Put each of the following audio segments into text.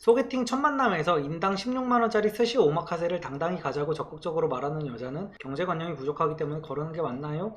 소개팅 첫 만남에서 인당 16만원짜리 스시 오마카세를 당당히 가자고 적극적으로 말하는 여자는 경제관념이 부족하기 때문에 거르는 게 맞나요?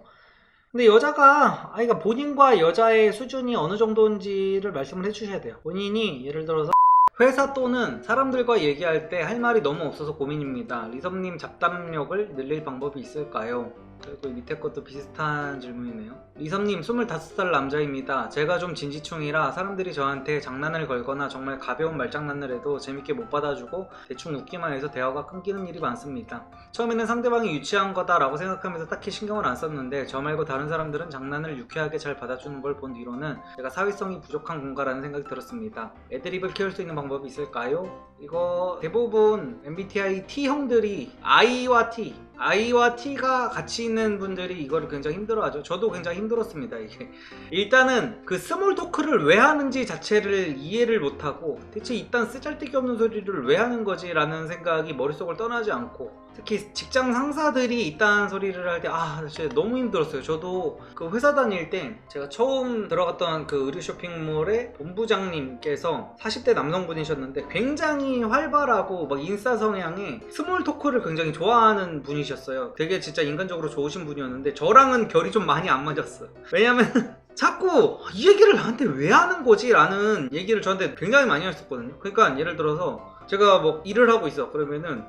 근데 여자가 그러니까 본인과 여자의 수준이 어느 정도인지를 말씀을 해주셔야 돼요. 본인이 예를 들어서 회사 또는 사람들과 얘기할 때 할 말이 너무 없어서 고민입니다. 리섭님 잡담력을 늘릴 방법이 있을까요? 그리고 밑에 것도 비슷한 질문이네요. 리섭님 25살 남자입니다. 제가 좀 진지충이라 사람들이 저한테 장난을 걸거나 정말 가벼운 말장난을 해도 재밌게 못 받아주고 대충 웃기만 해서 대화가 끊기는 일이 많습니다. 처음에는 상대방이 유치한 거다 라고 생각하면서 딱히 신경을 안 썼는데 저 말고 다른 사람들은 장난을 유쾌하게 잘 받아주는 걸 본 뒤로는 제가 사회성이 부족한 건가라는 생각이 들었습니다. 애드립을 키울 수 있는 방법이 있을까요? 이거 대부분 MBTI T형들이 I와 T가 같이 있는 분들이 이거를 굉장히 힘들어하죠. 저도 굉장히 힘들었습니다. 이게 일단은 그 스몰 토크를 왜 하는지 자체를 이해를 못하고 대체 이딴 쓰잘데기 없는 소리를 왜 하는 거지 라는 생각이 머릿속을 떠나지 않고, 특히 직장 상사들이 이딴 소리를 할 때 진짜 너무 힘들었어요. 저도 그 회사 다닐 때 제가 처음 들어갔던 그 의류 쇼핑몰의 본부장님께서 40대 남성분이셨는데 굉장히 활발하고 막 인싸 성향의 스몰 토크를 굉장히 좋아하는 분이셨어요. 되게 진짜 인간적으로 좋으신 분이었는데 저랑은 결이 좀 많이 안 맞았어요. 왜냐면 자꾸 이 얘기를 나한테 왜 하는 거지? 라는 얘기를 저한테 굉장히 많이 했었거든요. 그러니까 예를 들어서 제가 뭐 일을 하고 있어. 그러면은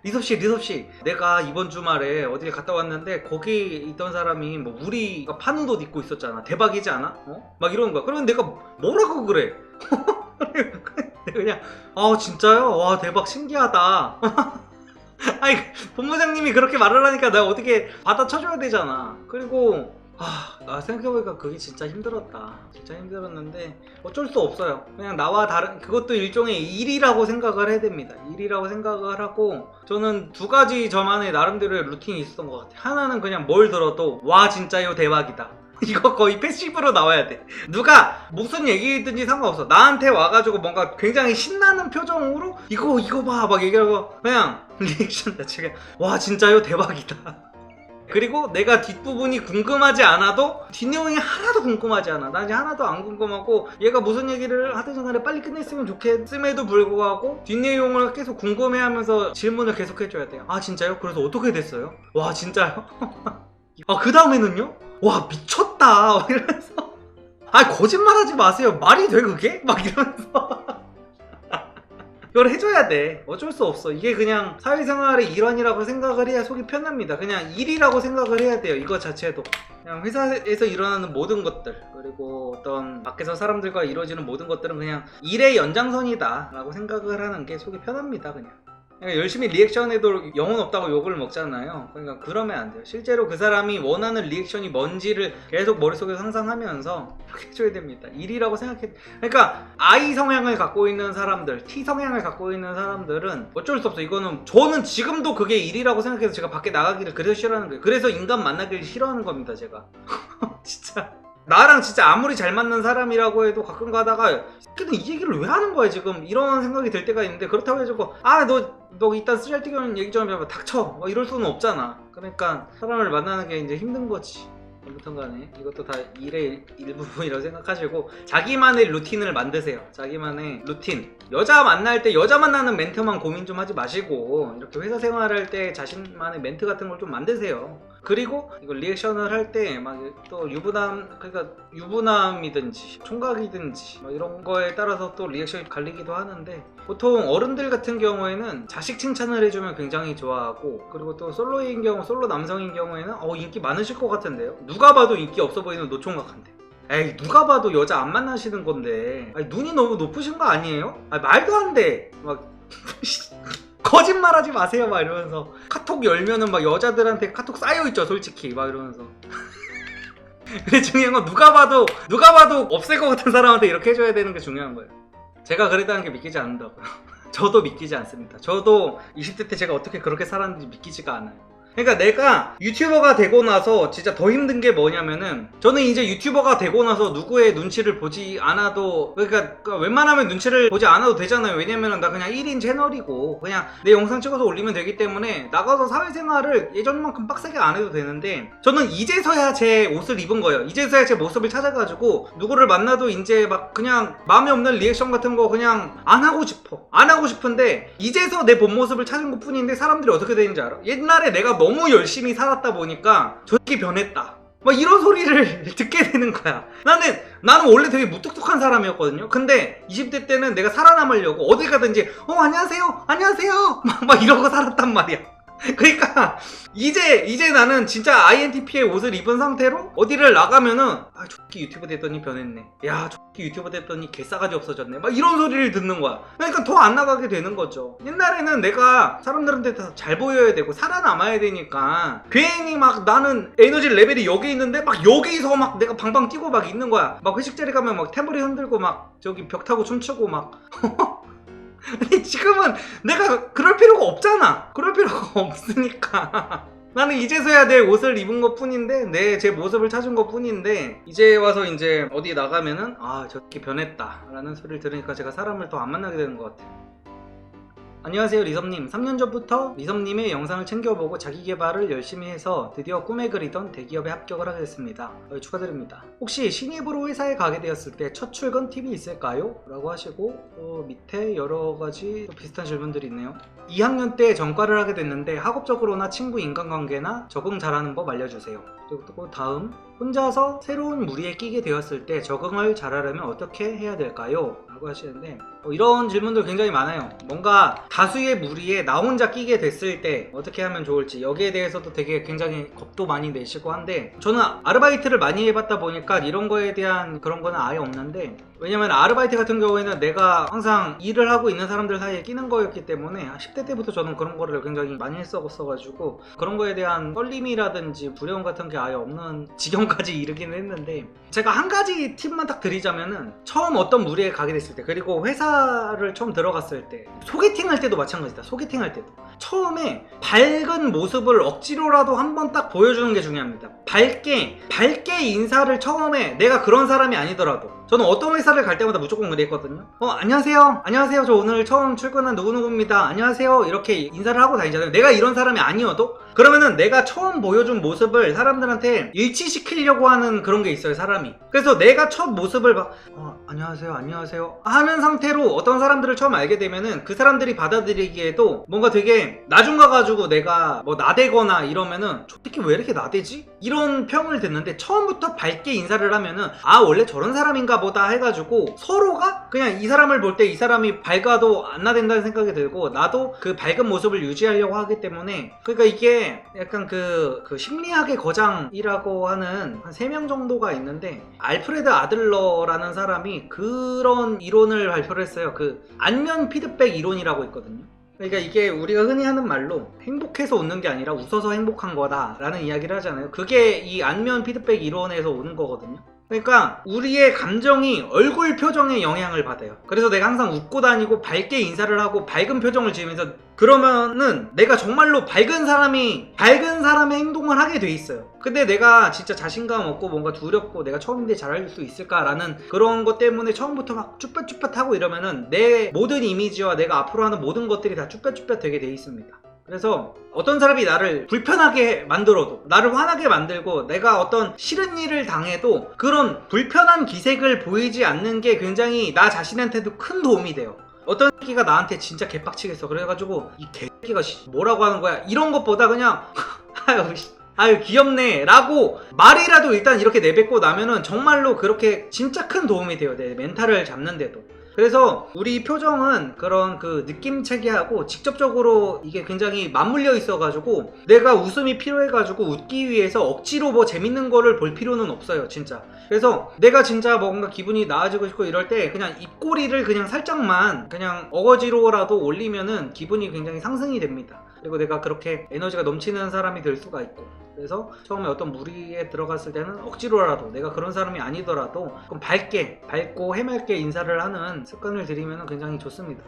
리섭씨 내가 이번 주말에 어딜 갔다 왔는데 거기 있던 사람이 뭐 우리가 파는 옷 입고 있었잖아. 대박이지 않아? 막 이러는 거야. 그러면 내가 뭐라고 그래? 그냥 진짜요? 와 대박 신기하다. 아니 본부장님이 그렇게 말을 하니까 내가 어떻게 받아쳐줘야 되잖아. 그리고 생각해보니까 그게 진짜 힘들었다. 진짜 힘들었는데 어쩔 수 없어요. 그냥 나와 다른, 그것도 일종의 일이라고 생각을 해야 됩니다. 일이라고 생각을 하고, 저는 두 가지 저만의 나름대로의 루틴이 있었던 것 같아요. 하나는 그냥 뭘 들어도 와 진짜요 대박이다. 이거 거의 패시브로 나와야 돼. 누가 무슨 얘기든지 상관없어. 나한테 와가지고 뭔가 굉장히 신나는 표정으로 이거 봐 막 얘기하고 그냥 리액션 자체가 와 진짜요 대박이다. 그리고 내가 뒷부분이 궁금하지 않아도 뒷내용이 하나도 궁금하지 않아. 나 이제 하나도 안 궁금하고 얘가 무슨 얘기를 하든 간에 빨리 끝냈으면 좋겠음에도 불구하고 뒷내용을 계속 궁금해하면서 질문을 계속 해줘야 돼요. 진짜요? 그래서 어떻게 됐어요? 와 진짜요? 그 다음에는요? 와 미쳤다 이러면서 거짓말하지 마세요. 말이 돼 그게? 막 이러면서 이걸 해줘야 돼. 어쩔 수 없어. 이게 그냥 사회생활의 일환이라고 생각을 해야 속이 편합니다. 그냥 일이라고 생각을 해야 돼요. 이거 자체도 그냥 회사에서 일어나는 모든 것들, 그리고 어떤 밖에서 사람들과 이루어지는 모든 것들은 그냥 일의 연장선이다 라고 생각을 하는 게 속이 편합니다. 그냥 열심히 리액션해도 영혼 없다고 욕을 먹잖아요. 그러니까 그러면 안 돼요. 실제로 그 사람이 원하는 리액션이 뭔지를 계속 머릿속에 상상하면서 이렇게 해줘야 됩니다. 일이라고 생각해. 그러니까 I 성향을 갖고 있는 사람들, T 성향을 갖고 있는 사람들은 어쩔 수 없어. 이거는 저는 지금도 그게 일이라고 생각해서 제가 밖에 나가기를 그래서 싫어하는 거예요. 그래서 인간 만나기를 싫어하는 겁니다. 제가 진짜 나랑 진짜 아무리 잘 맞는 사람이라고 해도 가끔 가다가 이 얘기를 왜 하는 거야 지금 이런 생각이 들 때가 있는데, 그렇다고 해가지고 너 이딴 쓰잘데기 없는 얘기 좀 해봐 닥쳐 이럴 수는 없잖아. 그러니까 사람을 만나는 게 이제 힘든 거지. 아무튼 간에 이것도 다 일의 일부분이라고 생각하시고 자기만의 루틴을 만드세요. 자기만의 루틴. 여자 만날 때 여자 만나는 멘트만 고민 좀 하지 마시고 이렇게 회사 생활할 때 자신만의 멘트 같은 걸 좀 만드세요. 그리고 이거 리액션을 할 때 막 또 유부남이든지 총각이든지 막 이런 거에 따라서 또 리액션이 갈리기도 하는데, 보통 어른들 같은 경우에는 자식 칭찬을 해주면 굉장히 좋아하고, 그리고 또 솔로인 경우, 솔로 남성인 경우에는 인기 많으실 것 같은데요. 누가 봐도 인기 없어 보이는 노총각한데 에이 누가 봐도 여자 안 만나시는 건데 눈이 너무 높으신 거 아니에요? 말도 안 돼 막 거짓말하지 마세요 막 이러면서 카톡 열면은 막 여자들한테 카톡 쌓여있죠 솔직히 막 이러면서 근데 중요한 건 누가 봐도 없을 것 같은 사람한테 이렇게 해줘야 되는 게 중요한 거예요. 제가 그랬다는 게 믿기지 않는다고요. 저도 믿기지 않습니다. 저도 20대 때 제가 어떻게 그렇게 살았는지 믿기지가 않아요. 그러니까 내가 유튜버가 되고 나서 진짜 더 힘든 게 뭐냐면은, 저는 이제 유튜버가 되고 나서 누구의 눈치를 보지 않아도, 그러니까 웬만하면 눈치를 보지 않아도 되잖아요. 왜냐면은 나 그냥 1인 채널이고 그냥 내 영상 찍어서 올리면 되기 때문에 나가서 사회생활을 예전만큼 빡세게 안 해도 되는데, 저는 이제서야 제 옷을 입은 거예요. 이제서야 제 모습을 찾아가지고 누구를 만나도 이제 막 그냥 마음에 없는 리액션 같은 거 그냥 안 하고 싶은데 이제서 내 본 모습을 찾은 것 뿐인데, 사람들이 어떻게 되는지 알아? 옛날에 내가 너무 열심히 살았다 보니까 저렇게 변했다, 막 이런 소리를 듣게 되는 거야. 나는 원래 되게 무뚝뚝한 사람이었거든요. 근데 20대 때는 내가 살아남으려고 어디 가든지 안녕하세요 막 이러고 살았단 말이야. 그러니까 이제 나는 진짜 INTP의 옷을 입은 상태로 어디를 나가면은 저렇게 유튜버 됐더니 변했네, 야 저렇게 유튜버 됐더니 개싸가지 없어졌네, 막 이런 소리를 듣는 거야. 그러니까 더 안 나가게 되는 거죠. 옛날에는 내가 사람들한테 다 잘 보여야 되고 살아남아야 되니까 괜히 막 나는 에너지 레벨이 여기 있는데 막 여기서 막 내가 방방 뛰고 막 있는 거야. 막 회식 자리 가면 막 탬버린 흔들고 막 저기 벽 타고 춤추고 막 근데 지금은 내가 그럴 필요가 없잖아. 그럴 필요가 없으니까 나는 이제서야 내 옷을 입은 것 뿐인데, 제 모습을 찾은 것 뿐인데, 이제 와서 이제 어디 나가면은 저렇게 변했다 라는 소리를 들으니까 제가 사람을 더 안 만나게 되는 것 같아요. 안녕하세요 리섭님. 3년 전부터 리섭님의 영상을 챙겨보고 자기개발을 열심히 해서 드디어 꿈에 그리던 대기업에 합격을 하게 됐습니다. 축하드립니다. 혹시 신입으로 회사에 가게 되었을 때 첫 출근 팁이 있을까요? 라고 하시고, 또 밑에 여러가지 비슷한 질문들이 있네요. 2학년 때 전과를 하게 됐는데 학업적으로나 친구 인간관계나 적응 잘하는 법 알려주세요. 그리고 또 다음, 혼자서 새로운 무리에 끼게 되었을 때 적응을 잘하려면 어떻게 해야 될까요? 라고 하시는데, 이런 질문들 굉장히 많아요. 뭔가 다수의 무리에 나 혼자 끼게 됐을 때 어떻게 하면 좋을지, 여기에 대해서도 되게 굉장히 겁도 많이 내시고 한데, 저는 아르바이트를 많이 해봤다 보니까 이런 거에 대한 그런 거는 아예 없는데, 왜냐면 아르바이트 같은 경우에는 내가 항상 일을 하고 있는 사람들 사이에 끼는 거였기 때문에 10대 때부터 저는 그런 거를 굉장히 많이 했었어가지고 그런 거에 대한 떨림이라든지 두려움 같은 게 아예 없는 지경까지 이르기는 했는데, 제가 한 가지 팁만 딱 드리자면은, 처음 어떤 무리에 가게 됐을 때, 그리고 회사를 처음 들어갔을 때, 소개팅 할 때도 마찬가지다. 소개팅 할 때도 처음에 밝은 모습을 억지로라도 한번 딱 보여주는 게 중요합니다. 밝게 인사를 처음에, 내가 그런 사람이 아니더라도, 저는 어떤 회사를 갈 때마다 무조건 그랬거든요. 안녕하세요 저 오늘 처음 출근한 누구누구입니다, 안녕하세요, 이렇게 인사를 하고 다니잖아요. 내가 이런 사람이 아니어도 그러면은 내가 처음 보여준 모습을 사람들한테 일치시키려고 하는 그런 게 있어요, 사람이. 그래서 내가 첫 모습을 막 안녕하세요 하는 상태로 어떤 사람들을 처음 알게 되면은 그 사람들이 받아들이기에도 뭔가 되게 나중 가가지고 내가 뭐 나대거나 이러면은 저 새끼 왜 이렇게 나대지? 이런 평을 듣는데, 처음부터 밝게 인사를 하면은 원래 저런 사람인가 보다 해가지고 서로가 그냥 이 사람을 볼 때 이 사람이 밝아도 안 나댄다는 생각이 들고, 나도 그 밝은 모습을 유지하려고 하기 때문에, 그러니까 이게 약간 그 심리학의 거장이라고 하는 한 3명 정도가 있는데, 알프레드 아들러라는 사람이 그런 이론을 발표를 했어요. 그 안면 피드백 이론이라고 있거든요. 그러니까 이게 우리가 흔히 하는 말로 행복해서 웃는 게 아니라 웃어서 행복한 거다 라는 이야기를 하잖아요. 그게 이 안면 피드백 이론에서 오는 거거든요. 그러니까 우리의 감정이 얼굴 표정에 영향을 받아요. 그래서 내가 항상 웃고 다니고 밝게 인사를 하고 밝은 표정을 지으면서, 그러면은 내가 정말로 밝은 사람의 행동을 하게 돼 있어요. 근데 내가 진짜 자신감 없고 뭔가 두렵고 내가 처음인데 잘할 수 있을까라는 그런 것 때문에 처음부터 막 쭈뼛쭈뼛하고 이러면은 내 모든 이미지와 내가 앞으로 하는 모든 것들이 다 쭈뼛쭈뼛 되게 돼 있습니다. 그래서 어떤 사람이 나를 불편하게 만들어도, 나를 화나게 만들고, 내가 어떤 싫은 일을 당해도 그런 불편한 기색을 보이지 않는 게 굉장히 나 자신한테도 큰 도움이 돼요. 어떤 새끼가 나한테 진짜 개빡치겠어, 그래가지고 이 개새끼가 뭐라고 하는 거야, 이런 것보다 그냥 아유 귀엽네 라고 말이라도 일단 이렇게 내뱉고 나면은 정말로 그렇게 진짜 큰 도움이 돼요, 내 멘탈을 잡는데도. 그래서 우리 표정은 그런 그 느낌체계하고 직접적으로 이게 굉장히 맞물려 있어가지고, 내가 웃음이 필요해가지고 웃기 위해서 억지로 뭐 재밌는 거를 볼 필요는 없어요, 진짜. 그래서 내가 진짜 뭔가 기분이 나아지고 싶고 이럴 때 그냥 입꼬리를 그냥 살짝만 그냥 어거지로라도 올리면은 기분이 굉장히 상승이 됩니다. 그리고 내가 그렇게 에너지가 넘치는 사람이 될 수가 있고, 그래서 처음에 어떤 무리에 들어갔을 때는 억지로라도, 내가 그런 사람이 아니더라도 그럼 밝고 해맑게 인사를 하는 습관을 들이면 굉장히 좋습니다.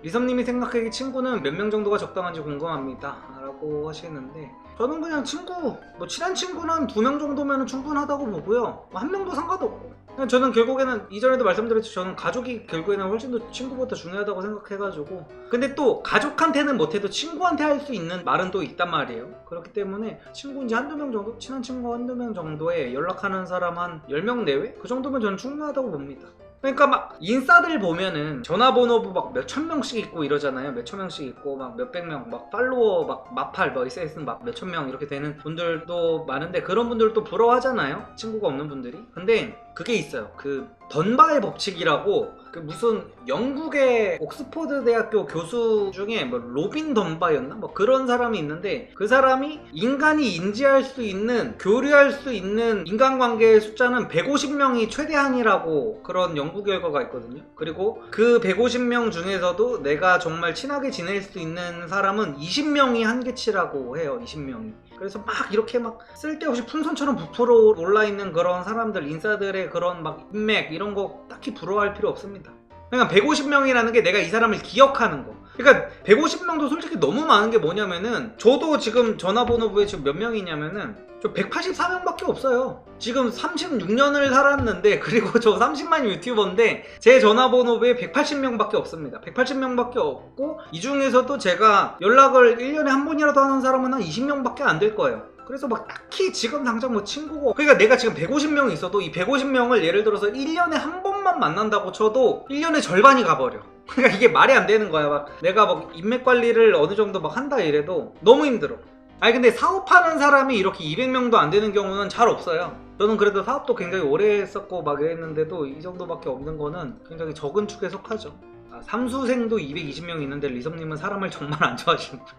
리섭님이 생각하기에 친구는 몇 명 정도가 적당한지 궁금합니다 라고 있다고 하시는데, 저는 그냥 친구, 뭐 친한 친구는 2명 정도면 충분하다고 보고요. 뭐 1명도 상관없고, 그냥 저는 결국에는 이전에도 말씀드렸죠. 저는 가족이 결국에는 훨씬 더 친구보다 중요하다고 생각해가지고, 근데 또 가족한테는 못해도 친구한테 할 수 있는 말은 또 있단 말이에요. 그렇기 때문에 친구인지 1~2명 정도? 친한 친구 1~2명 정도에 연락하는 사람 한 10명 내외? 그 정도면 저는 충분하다고 봅니다. 그러니까 막 인싸들 보면은 전화번호 막 몇천 명씩 있고 이러잖아요. 몇천 명씩 있고 막 몇백 명, 막 팔로워 막 마팔 뭐 SNS 막 몇천 명 이렇게 되는 분들도 많은데, 그런 분들도 부러워하잖아요. 친구가 없는 분들이. 근데 그게 있어요. 그 던바의 법칙이라고, 그 무슨 영국의 옥스퍼드 대학교 교수 중에 뭐 로빈 던바였나? 뭐 그런 사람이 있는데, 그 사람이 인간이 인지할 수 있는, 교류할 수 있는 인간관계의 숫자는 150명이 최대한이라고, 그런 연구 결과가 있거든요. 그리고 그 150명 중에서도 내가 정말 친하게 지낼 수 있는 사람은 20명이 한계치라고 해요. 20명이. 그래서 막 이렇게 막 쓸데없이 풍선처럼 부풀어 올라있는 그런 사람들, 인싸들의 그런 막 인맥 이런 거 딱히 부러워할 필요 없습니다. 그러니까 150명이라는 게 내가 이 사람을 기억하는 거. 그러니까 150명도 솔직히 너무 많은 게 뭐냐면은, 저도 지금 전화번호부에 지금 몇 명이냐면은 저 184명밖에 없어요. 지금 36년을 살았는데, 그리고 저 30만 유튜버인데 제 전화번호부에 180명밖에 없습니다. 180명밖에 없고, 이 중에서도 제가 연락을 1년에 한 번이라도 하는 사람은 한 20명밖에 안 될 거예요. 그래서 막 딱히 지금 당장 뭐 친구고, 그러니까 내가 지금 150명이 있어도 이 150명을 예를 들어서 1년에 한 번만 만난다고 쳐도 1년의 절반이 가버려. 그러니까 이게 말이 안 되는 거야. 막 내가 막 인맥 관리를 어느 정도 막 한다 이래도 너무 힘들어. 아니 근데 사업하는 사람이 이렇게 200명도 안 되는 경우는 잘 없어요. 저는 그래도 사업도 굉장히 오래 했었고 막 이랬는데도 이 정도밖에 없는 거는 굉장히 적은 축에 속하죠. 삼수생도 220명 있는데 리섭님은 사람을 정말 안 좋아하시는 분.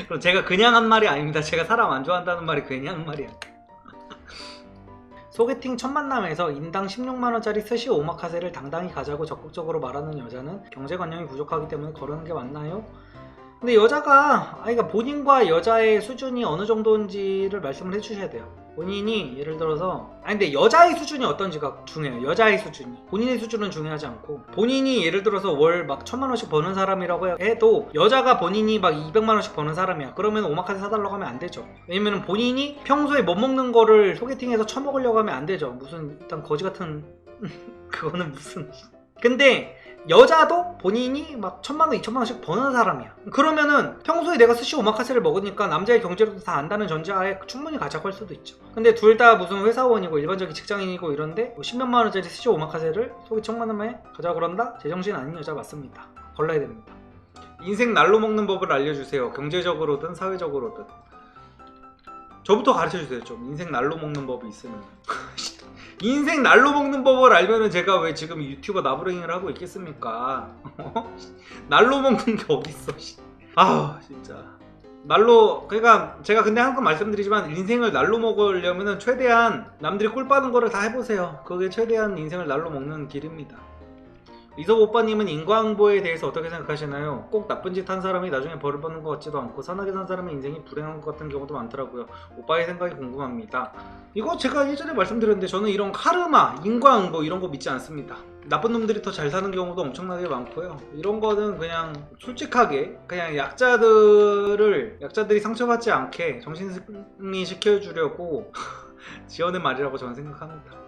그럼 제가 그냥 한 말이 아닙니다. 제가 사람 안 좋아한다는 말이 그냥 한 말이야. 소개팅 첫 만남에서 인당 16만원짜리 스시 오마카세를 당당히 가자고 적극적으로 말하는 여자는 경제관념이 부족하기 때문에 거르는 게 맞나요? 근데 여자가, 그러니까 본인과 여자의 수준이 어느 정도인지를 말씀을 해주셔야 돼요. 본인이 예를 들어서, 근데 여자의 수준이 어떤지가 중요해요. 여자의 수준이. 본인의 수준은 중요하지 않고, 본인이 예를 들어서 월 막 1000만원씩 버는 사람이라고 해도 여자가 본인이 막 200만원씩 버는 사람이야. 그러면 오마카세 사달라고 하면 안 되죠. 왜냐면 본인이 평소에 못 먹는 거를 소개팅에서 처먹으려고 하면 안 되죠. 무슨 일단 거지 같은 그거는 무슨. 근데 여자도 본인이 막 1000만원, 2000만원씩 버는 사람이야. 그러면은 평소에 내가 스시 오마카세를 먹으니까 남자의 경제력도 다 안다는 전제하에 충분히 가자고 할 수도 있죠. 근데 둘 다 무슨 회사원이고 일반적인 직장인이고 이런데 10몇만원짜리 스시 오마카세를 소개팅 첫 만남에 가자고 그런다? 제정신 아닌 여자 맞습니다. 걸러야 됩니다. 인생 날로 먹는 법을 알려주세요. 경제적으로든 사회적으로든. 저부터 가르쳐주세요. 좀 인생 날로 먹는 법이 있으면. 인생 날로 먹는 법을 알면은 제가 왜 지금 유튜버 나부랭이를 하고 있겠습니까? 날로 먹는 게 어딨어. 아 진짜 날로. 그러니까 제가 근데 항상 말씀드리지만, 인생을 날로 먹으려면은 최대한 남들이 꿀 빠는 거를 다 해보세요. 그게 최대한 인생을 날로 먹는 길입니다. 리섭 오빠님은 인과응보에 대해서 어떻게 생각하시나요? 꼭 나쁜 짓 한 사람이 나중에 벌을 받는 것 같지도 않고 선하게 산 사람의 인생이 불행한 것 같은 경우도 많더라고요. 오빠의 생각이 궁금합니다. 이거 제가 예전에 말씀드렸는데, 저는 이런 카르마, 인과응보 이런 거 믿지 않습니다. 나쁜 놈들이 더 잘 사는 경우도 엄청나게 많고요. 이런 거는 그냥 솔직하게 그냥 약자들이 상처받지 않게 정신승리 시켜주려고 지어낸 말이라고 저는 생각합니다.